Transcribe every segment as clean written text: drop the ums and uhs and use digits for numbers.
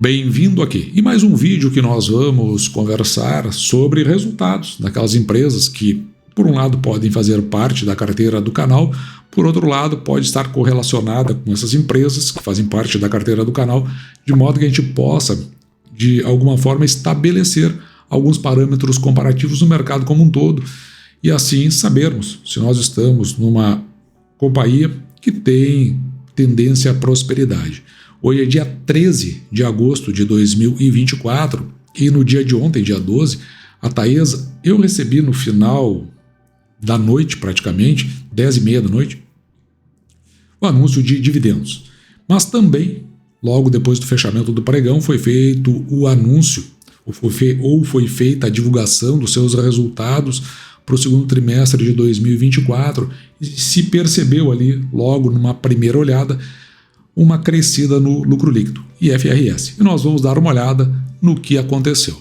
Bem-vindo aqui em mais um vídeo que nós vamos conversar sobre resultados daquelas empresas que, por um lado, podem fazer parte da carteira do canal, por outro lado, pode estar correlacionada com essas empresas que fazem parte da carteira do canal, de modo que a gente possa, de alguma forma, estabelecer alguns parâmetros comparativos no mercado como um todo e assim sabermos se nós estamos numa companhia que tem tendência à prosperidade. Hoje é dia 13 de agosto de 2024 e no dia de ontem, dia 12, a Taesa, eu recebi no final da noite praticamente, 10h30 da noite, o anúncio de dividendos. Mas também, logo depois do fechamento do pregão, foi feito o anúncio, ou foi feita a divulgação dos seus resultados para o segundo trimestre de 2024 e se percebeu ali, logo numa primeira olhada, uma crescida no lucro líquido, IFRS. E nós vamos dar uma olhada no que aconteceu.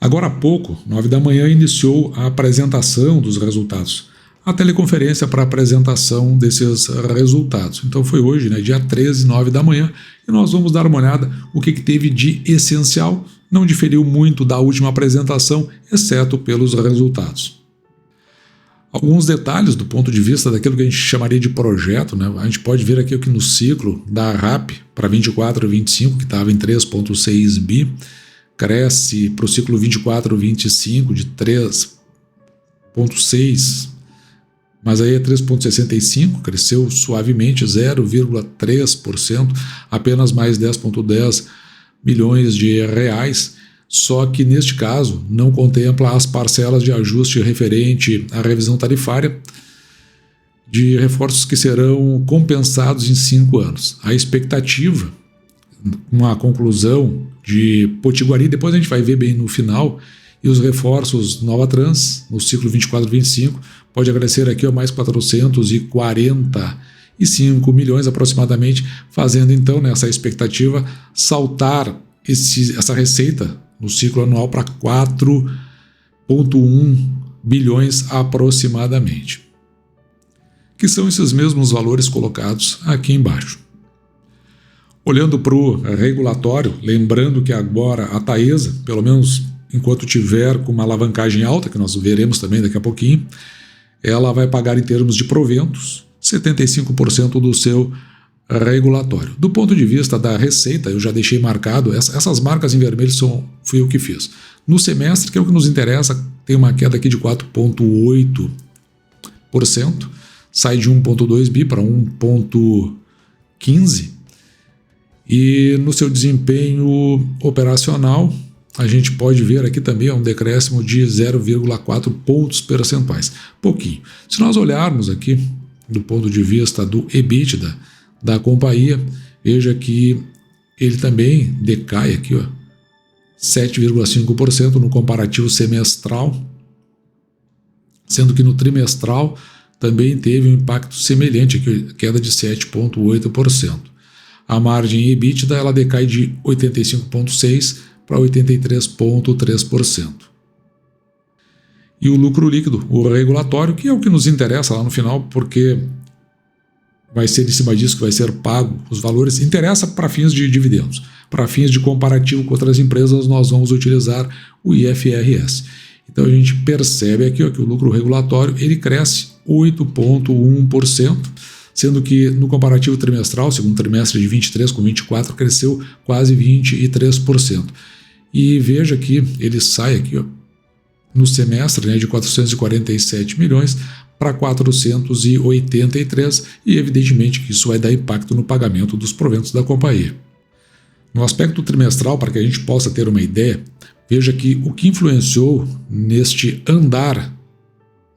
Agora há pouco, 9 da manhã, iniciou a apresentação dos resultados. A teleconferência para a apresentação desses resultados. Então foi hoje, dia 13, 9 da manhã, e nós vamos dar uma olhada o que teve de essencial, não diferiu muito da última apresentação, exceto pelos resultados. Alguns detalhes do ponto de vista daquilo que a gente chamaria de projeto, a gente pode ver aqui que no ciclo da RAP para 24 e 25, que estava em 3,6 bi, cresce para o ciclo 24 e 25 de 3,6, mas aí é 3,65, cresceu suavemente 0,3%, apenas mais 10,10 milhões de reais. Só que, neste caso, não contempla as parcelas de ajuste referente à revisão tarifária de reforços que serão compensados em 5 anos. A expectativa, uma conclusão de Potiguari, depois a gente vai ver bem no final, e os reforços Nova Trans, no ciclo 24-25, pode crescer aqui a mais 445 milhões aproximadamente, fazendo então nessa expectativa saltar essa receita no ciclo anual para 4,1 bilhões aproximadamente, que são esses mesmos valores colocados aqui embaixo. Olhando para o regulatório, lembrando que agora a Taesa, pelo menos enquanto tiver com uma alavancagem alta, que nós veremos também daqui a pouquinho, ela vai pagar em termos de proventos 75% do seu regulatório. Do ponto de vista da receita, eu já deixei marcado, essas marcas em vermelho fui eu que fiz. No semestre, que é o que nos interessa, tem uma queda aqui de 4,8%, sai de 1,2 bi para 1,15, e no seu desempenho operacional, a gente pode ver aqui também um decréscimo de 0,4 pontos percentuais, pouquinho. Se nós olharmos aqui do ponto de vista do EBITDA da companhia, veja que ele também decai aqui, 7,5% no comparativo semestral, sendo que no trimestral também teve um impacto semelhante, aqui, queda de 7,8%. A margem EBITDA ela decai de 85,6% para 83,3%. E o lucro líquido, o regulatório, que é o que nos interessa lá no final, porque vai ser em cima disso que vai ser pago os valores, interessa para fins de dividendos. Para fins de comparativo com outras empresas, nós vamos utilizar o IFRS. Então a gente percebe aqui que o lucro regulatório ele cresce 8,1%, sendo que no comparativo trimestral, segundo trimestre de 23 com 24, cresceu quase 23%. E veja que ele sai aqui, no semestre, de 447 milhões para 483, e evidentemente que isso vai dar impacto no pagamento dos proventos da companhia. No aspecto trimestral, para que a gente possa ter uma ideia, veja que o que influenciou neste andar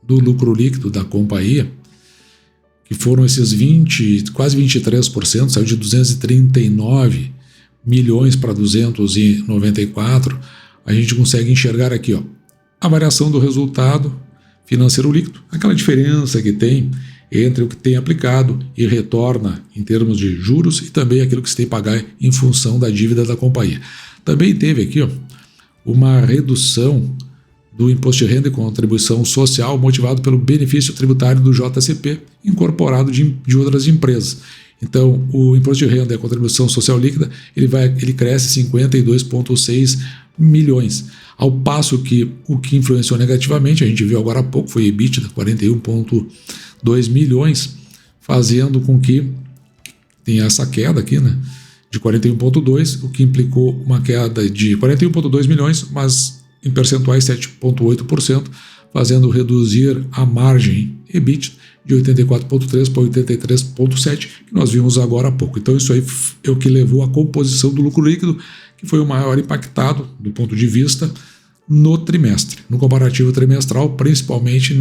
do lucro líquido da companhia, que foram esses quase 23%, saiu de 239 milhões para 294, a gente consegue enxergar aqui, a variação do resultado financeiro líquido, aquela diferença que tem entre o que tem aplicado e retorna em termos de juros e também aquilo que se tem que pagar em função da dívida da companhia. Também teve aqui uma redução do Imposto de Renda e Contribuição Social motivado pelo benefício tributário do JCP incorporado de outras empresas. Então, o imposto de renda e a contribuição social líquida, ele cresce 52,6 milhões. Ao passo que o que influenciou negativamente, a gente viu agora há pouco, foi EBITDA, 41,2 milhões, fazendo com que tenha essa queda aqui, né, de 41,2, o que implicou uma queda de 41,2 milhões, mas em percentuais 7,8%, fazendo reduzir a margem EBITDA de 84,3 para 83,7, que nós vimos agora há pouco. Então isso aí é o que levou à composição do lucro líquido, que foi o maior impactado do ponto de vista no trimestre, no comparativo trimestral, principalmente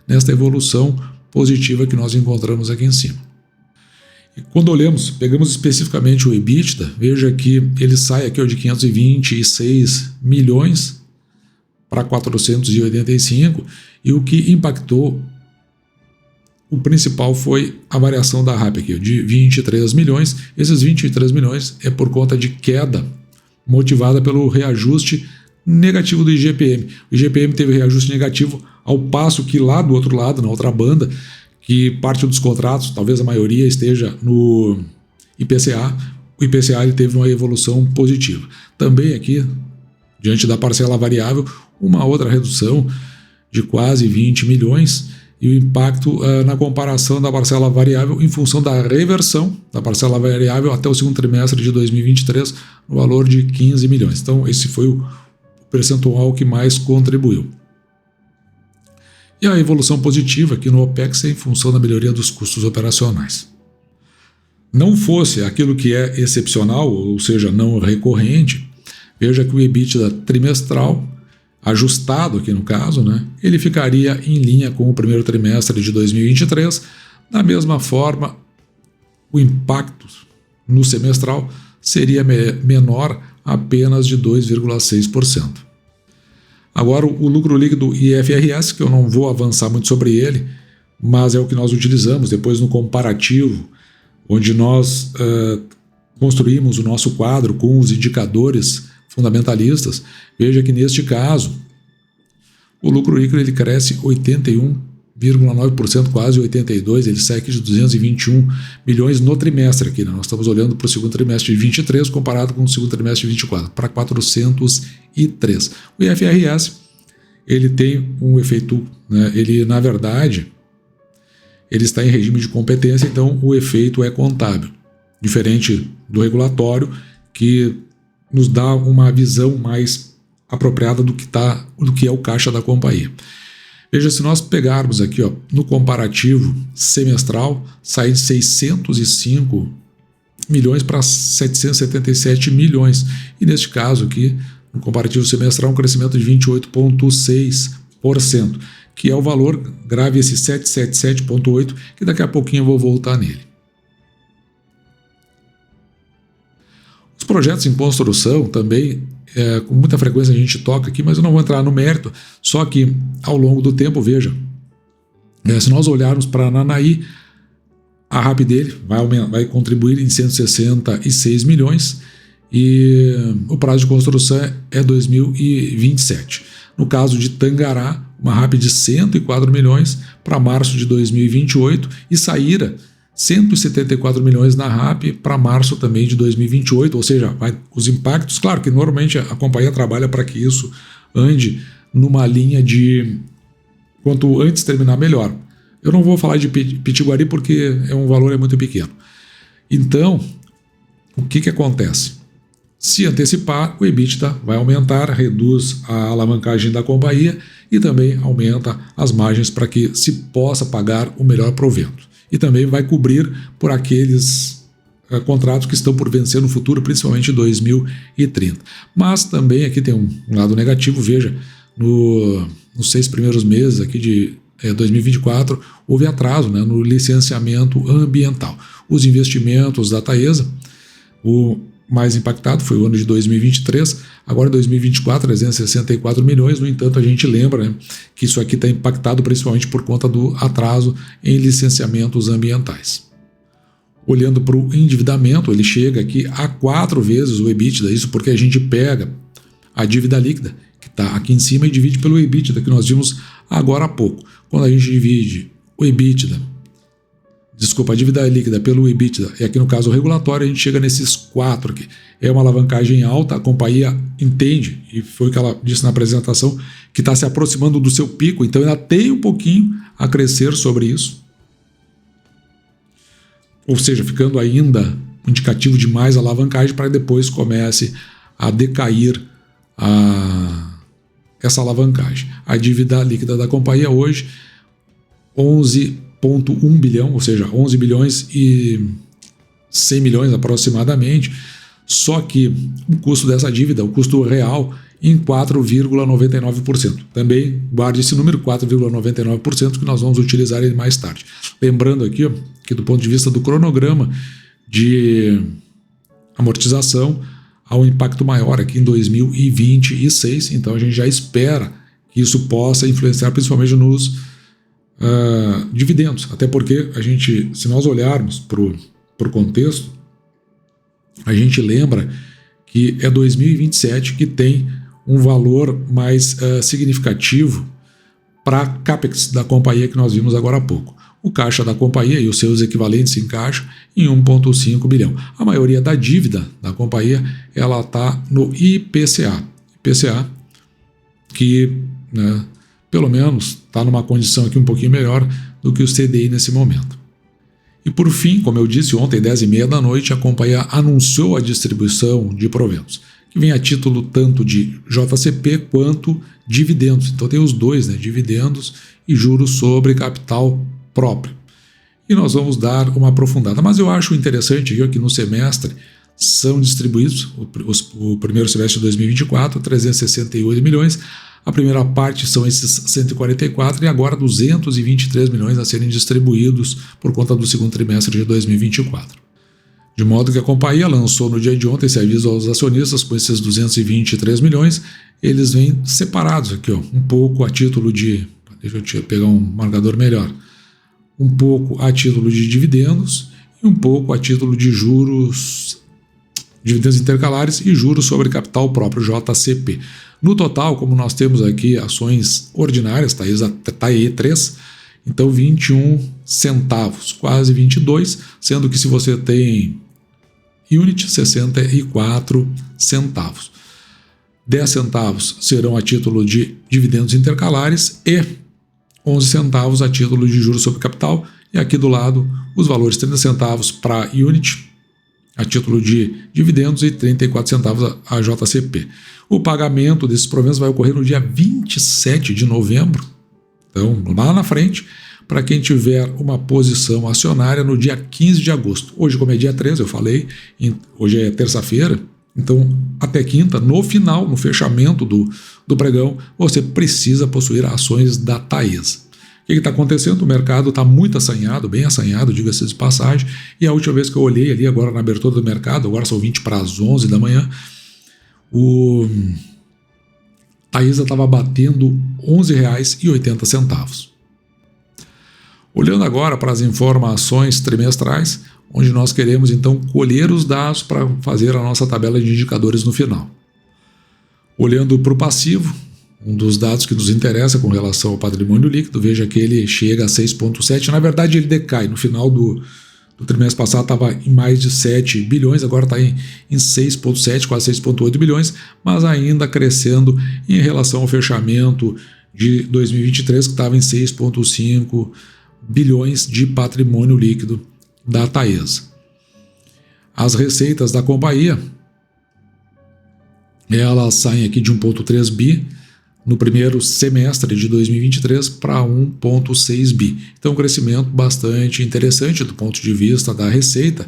nesta evolução positiva que nós encontramos aqui em cima. E quando pegamos especificamente o EBITDA, veja que ele sai aqui de 526 milhões para 485, e o que impactou, o principal foi a variação da RAP aqui, de 23 milhões. Esses 23 milhões é por conta de queda motivada pelo reajuste negativo do IGPM. O IGPM teve reajuste negativo, ao passo que lá do outro lado, na outra banda, que parte dos contratos, talvez a maioria esteja no IPCA, o IPCA ele teve uma evolução positiva. Também aqui, diante da parcela variável, uma outra redução de quase 20 milhões, e o impacto na comparação da parcela variável em função da reversão da parcela variável até o segundo trimestre de 2023, no valor de 15 milhões. Então, esse foi o percentual que mais contribuiu. E a evolução positiva aqui no OPEX é em função da melhoria dos custos operacionais. Não fosse aquilo que é excepcional, ou seja, não recorrente, veja que o EBITDA trimestral, ajustado aqui no caso, né, ele ficaria em linha com o primeiro trimestre de 2023. Da mesma forma, o impacto no semestral seria menor apenas de 2,6%. Agora, o lucro líquido IFRS, que eu não vou avançar muito sobre ele, mas é o que nós utilizamos depois no comparativo, onde nós construímos o nosso quadro com os indicadores fundamentalistas. Veja que neste caso o lucro líquido ele cresce 81,9%, quase 82%, ele sai aqui de 221 milhões no trimestre aqui, né? Nós estamos olhando para o segundo trimestre de 23 comparado com o segundo trimestre de 24, para 403. O IFRS ele tem um efeito, né? Ele na verdade ele está em regime de competência, então o efeito é contábil, diferente do regulatório, que nos dá uma visão mais apropriada do que é o caixa da companhia. Veja, se nós pegarmos aqui no comparativo semestral, sai de 605 milhões para 777 milhões. E neste caso aqui, no comparativo semestral, um crescimento de 28,6%, que é o valor, grave esse 777,8, que daqui a pouquinho eu vou voltar nele. Os projetos em construção também, com muita frequência a gente toca aqui, mas eu não vou entrar no mérito, só que ao longo do tempo, veja, se nós olharmos para a Ananaí, a RAP dele vai contribuir em 166 milhões e o prazo de construção é 2027. No caso de Tangará, uma RAP de 104 milhões para março de 2028 e Saíra, 174 milhões na RAP para março também de 2028, ou seja, os impactos, claro que normalmente a companhia trabalha para que isso ande numa linha de quanto antes terminar melhor. Eu não vou falar de Pitiguari porque um valor é muito pequeno. Então, o que acontece? Se antecipar, o EBITDA vai aumentar, reduz a alavancagem da companhia e também aumenta as margens para que se possa pagar o melhor provento. E também vai cobrir por aqueles contratos que estão por vencer no futuro, principalmente em 2030. Mas também aqui tem um lado negativo, veja, nos 6 primeiros meses aqui de 2024, houve atraso, né, no licenciamento ambiental. Os investimentos da Taesa, o mais impactado foi o ano de 2023, agora em 2024, 364 milhões, no entanto a gente lembra, né, que isso aqui está impactado principalmente por conta do atraso em licenciamentos ambientais. Olhando para o endividamento, ele chega aqui a 4 vezes o EBITDA, isso porque a gente pega a dívida líquida, que está aqui em cima, e divide pelo EBITDA, que nós vimos agora há pouco. Quando a gente divide o EBITDA a dívida líquida pelo EBITDA, e aqui no caso o regulatório, a gente chega nesses 4 aqui. É uma alavancagem alta, a companhia entende, e foi o que ela disse na apresentação, que está se aproximando do seu pico, então ainda tem um pouquinho a crescer sobre isso. Ou seja, ficando ainda um indicativo de mais alavancagem para que depois comece a decair essa alavancagem. A dívida líquida da companhia hoje, 11,1 bilhão, ou seja, 11 bilhões e 100 milhões aproximadamente, só que o custo dessa dívida, o custo real, em 4,99%. Também guarde esse número, 4,99%, que nós vamos utilizar ele mais tarde. Lembrando aqui, ó, que do ponto de vista do cronograma de amortização, há um impacto maior aqui em 2026, então a gente já espera que isso possa influenciar principalmente nos dividendos, até porque a gente, se nós olharmos para o contexto, a gente lembra que é 2027 que tem um valor mais significativo para a CAPEX da companhia que nós vimos agora há pouco. O caixa da companhia e os seus equivalentes em caixa em 1,5 bilhão. A maioria da dívida da companhia ela está no IPCA. IPCA que, né, pelo menos está numa condição aqui um pouquinho melhor do que o CDI nesse momento. E por fim, como eu disse ontem, 10h30 da noite, a companhia anunciou a distribuição de proventos, que vem a título tanto de JCP quanto dividendos. Então tem os dois, né, dividendos e juros sobre capital próprio. E nós vamos dar uma aprofundada. Mas eu acho interessante aqui no semestre são distribuídos, o primeiro semestre de 2024, 368 milhões, a primeira parte são esses 144 e agora 223 milhões a serem distribuídos por conta do segundo trimestre de 2024. De modo que a companhia lançou no dia de ontem esse aviso aos acionistas com esses 223 milhões, eles vêm separados aqui, ó, um pouco a título de, deixa eu pegar um marcador melhor, um pouco a título de dividendos e um pouco a título de juros, dividendos intercalares e juros sobre capital próprio, JCP. No total, como nós temos aqui ações ordinárias, TAE3, então 21 centavos, quase 22, sendo que se você tem Unit, 64 centavos. 10 centavos serão a título de dividendos intercalares e 11 centavos a título de juros sobre capital. E aqui do lado, os valores 30 centavos para Unit, a título de dividendos, e 34 centavos a JCP. O pagamento desses proventos vai ocorrer no dia 27 de novembro, então lá na frente, para quem tiver uma posição acionária no dia 15 de agosto. Hoje, como é dia 13, eu falei, hoje é terça-feira, então até quinta, no final, no fechamento do pregão, você precisa possuir ações da Taesa. O que está acontecendo? O mercado está muito assanhado, bem assanhado, diga-se de passagem, e a última vez que eu olhei ali, agora na abertura do mercado, agora são 20 para as 11 da manhã, o Taesa estava batendo R$ 11,80. Olhando agora para as informações trimestrais, onde nós queremos então colher os dados para fazer a nossa tabela de indicadores no final. Olhando para o passivo, um dos dados que nos interessa com relação ao patrimônio líquido, veja que ele chega a 6,7, na verdade ele decai, no final do trimestre passado estava em mais de 7 bilhões, agora está em 6,7, quase 6,8 bilhões, mas ainda crescendo em relação ao fechamento de 2023, que estava em 6,5 bilhões de patrimônio líquido da Taesa. As receitas da companhia, elas saem aqui de 1,3 bi no primeiro semestre de 2023 para 1,6 bi. Então, um crescimento bastante interessante do ponto de vista da receita.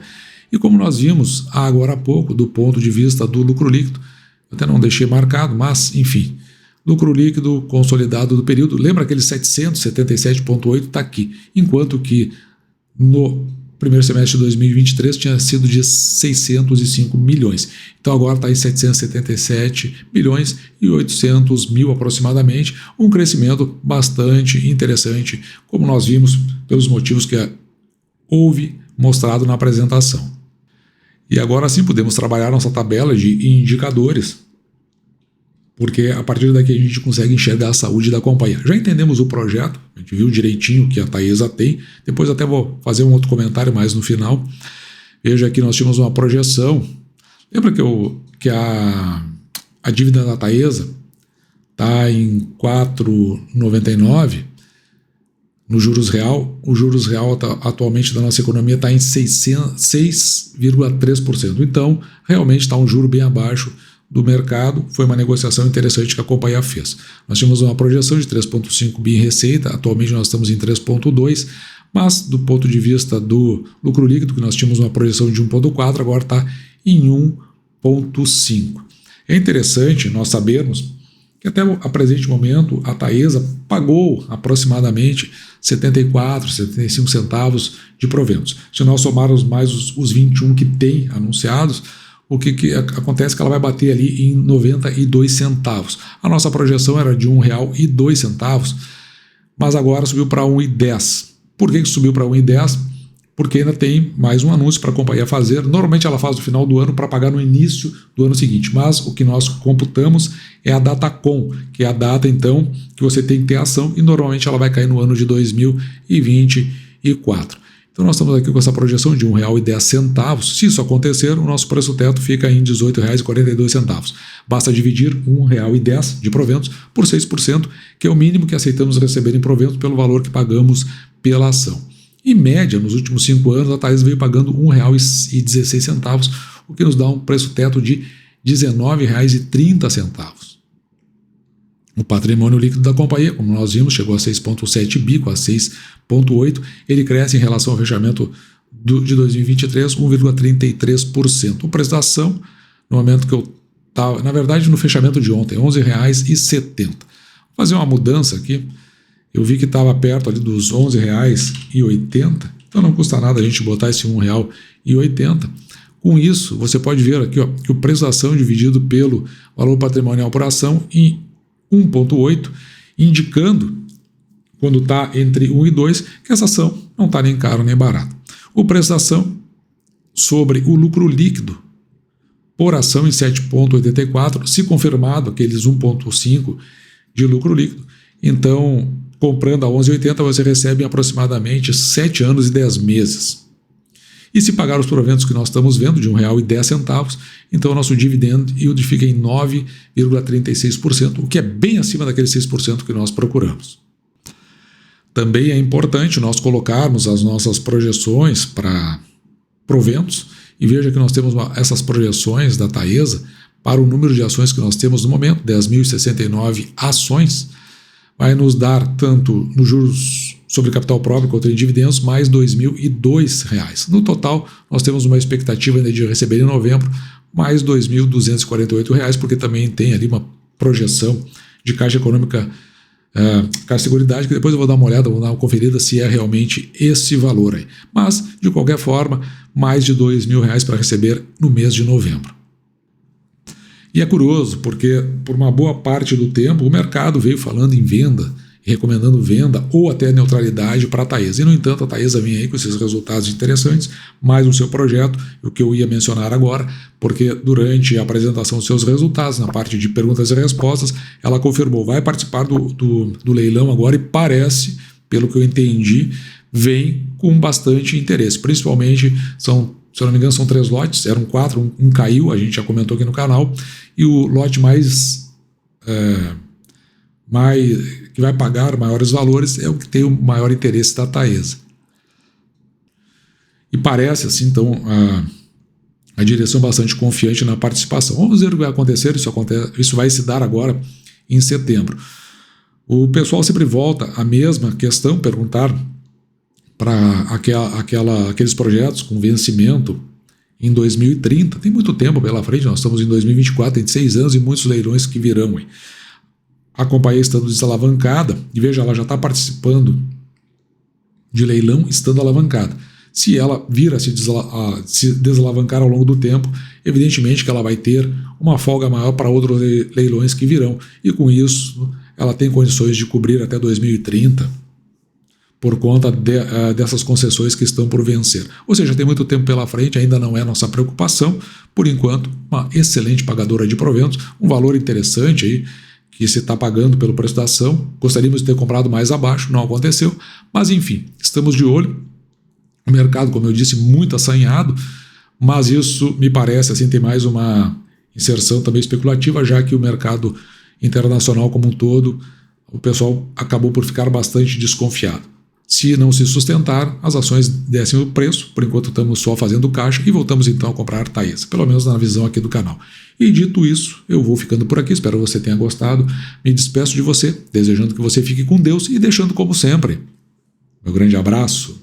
E como nós vimos agora há pouco, do ponto de vista do lucro líquido, eu até não deixei marcado, mas, enfim, lucro líquido consolidado do período, lembra aquele 777,8 está aqui, enquanto que no primeiro semestre de 2023 tinha sido de 605 milhões. Então agora está em 777 milhões e 800 mil aproximadamente, um crescimento bastante interessante, como nós vimos pelos motivos que houve mostrado na apresentação. E agora sim podemos trabalhar nossa tabela de indicadores porque a partir daqui a gente consegue enxergar a saúde da companhia. Já entendemos o projeto, a gente viu direitinho o que a Taesa tem, depois até vou fazer um outro comentário mais no final. Veja aqui, nós tínhamos uma projeção. Lembra que a dívida da Taesa está em 4,99 no juros real? O juros real atualmente da nossa economia está em 6,3%. Então, realmente está um juro bem abaixo do mercado. Foi uma negociação interessante que a companhia fez. Nós tínhamos uma projeção de 3,5 bi em receita, atualmente nós estamos em 3,2, mas do ponto de vista do lucro líquido, que nós tínhamos uma projeção de 1,4, agora está em 1,5. É interessante nós sabermos que até o presente momento a Taesa pagou aproximadamente 74, 75 centavos de proventos. Se nós somarmos mais os 21 que tem anunciados, o que acontece é que ela vai bater ali em 92 centavos. A nossa projeção era de R$ 1,02, mas agora subiu para 1,10. Por que subiu para 1,10? Porque ainda tem mais um anúncio para a companhia fazer. Normalmente ela faz no final do ano para pagar no início do ano seguinte, mas o que nós computamos é a Datacom, que é a data então que você tem que ter ação, e normalmente ela vai cair no ano de 2024. Então nós estamos aqui com essa projeção de R$ 1,10. Se isso acontecer, o nosso preço teto fica em R$ 18,42. Basta dividir R$ 1,10 de proventos por 6%, que é o mínimo que aceitamos receber em proventos pelo valor que pagamos pela ação. Em média, nos últimos 5 anos, a Taesa veio pagando R$ 1,16, o que nos dá um preço teto de R$ 19,30. O patrimônio líquido da companhia, como nós vimos, chegou a 6,7 bi, com a 6,8. Ele cresce em relação ao fechamento de 2023, 1,33%. O preço da ação, no momento que eu estava, na verdade, no fechamento de ontem, R$ 11,70. Vou fazer uma mudança aqui. Eu vi que estava perto ali dos R$ 11,80, então não custa nada a gente botar esse R$ 1,80. Com isso, você pode ver aqui que o preço da ação dividido pelo valor patrimonial por ação em 1,8, indicando, quando está entre 1 e 2, que essa ação não está nem cara nem barata. O preço da ação sobre o lucro líquido por ação em 7,84, se confirmado aqueles 1,5 de lucro líquido, então, comprando a 11,80, você recebe aproximadamente 7 anos e 10 meses. E se pagar os proventos que nós estamos vendo, de R$ 1,10, então o nosso dividend yield fica em 9,36%, o que é bem acima daqueles 6% que nós procuramos. Também é importante nós colocarmos as nossas projeções para proventos, e veja que nós temos essas projeções da Taesa para o número de ações que nós temos no momento, 10.069 ações, vai nos dar tanto nos juros sobre capital próprio quanto em dividendos, mais R$ 2.002. No total, nós temos uma expectativa ainda de receber em novembro mais R$ 2.248, porque também tem ali uma projeção de caixa econômica, caixa de seguridade, que depois eu vou dar uma olhada, vou dar uma conferida se é realmente esse valor aí. Mas, de qualquer forma, mais de R$ 2.000 para receber no mês de novembro. E é curioso, porque por uma boa parte do tempo o mercado veio falando em venda, recomendando venda ou até neutralidade para a Taesa. E, no entanto, a Taesa vem aí com esses resultados interessantes, mais o seu projeto, o que eu ia mencionar agora, porque durante a apresentação dos seus resultados, na parte de perguntas e respostas, ela confirmou, vai participar do leilão agora e parece, pelo que eu entendi, vem com bastante interesse. Principalmente, se eu não me engano, são 3 lotes, eram 4, um caiu, a gente já comentou aqui no canal, e o lote que vai pagar maiores valores é o que tem o maior interesse da Taesa. E parece, assim, então, a direção bastante confiante na participação. Vamos ver o que vai acontecer, isso vai se dar agora em setembro. O pessoal sempre volta à mesma questão, perguntar para aqueles projetos com vencimento em 2030. Tem muito tempo pela frente, nós estamos em 2024, tem 6 anos e muitos leilões que virão. A companhia estando desalavancada, e veja, ela já está participando de leilão estando alavancada. Se ela vir a se desalavancar ao longo do tempo, evidentemente que ela vai ter uma folga maior para outros leilões que virão, e com isso ela tem condições de cobrir até 2030 por conta dessas concessões que estão por vencer. Ou seja, tem muito tempo pela frente, ainda não é nossa preocupação. Por enquanto, uma excelente pagadora de proventos, um valor interessante aí, que se está pagando pelo preço da ação. Gostaríamos de ter comprado mais abaixo, não aconteceu, mas enfim, estamos de olho. O mercado, como eu disse, muito assanhado, mas isso me parece, assim, tem mais uma inserção também especulativa, já que o mercado internacional como um todo, o pessoal acabou por ficar bastante desconfiado. Se não se sustentar, as ações descem o preço, por enquanto estamos só fazendo caixa e voltamos então a comprar Taesa, pelo menos na visão aqui do canal. E dito isso, eu vou ficando por aqui, espero que você tenha gostado, me despeço de você, desejando que você fique com Deus e deixando como sempre. Meu grande abraço.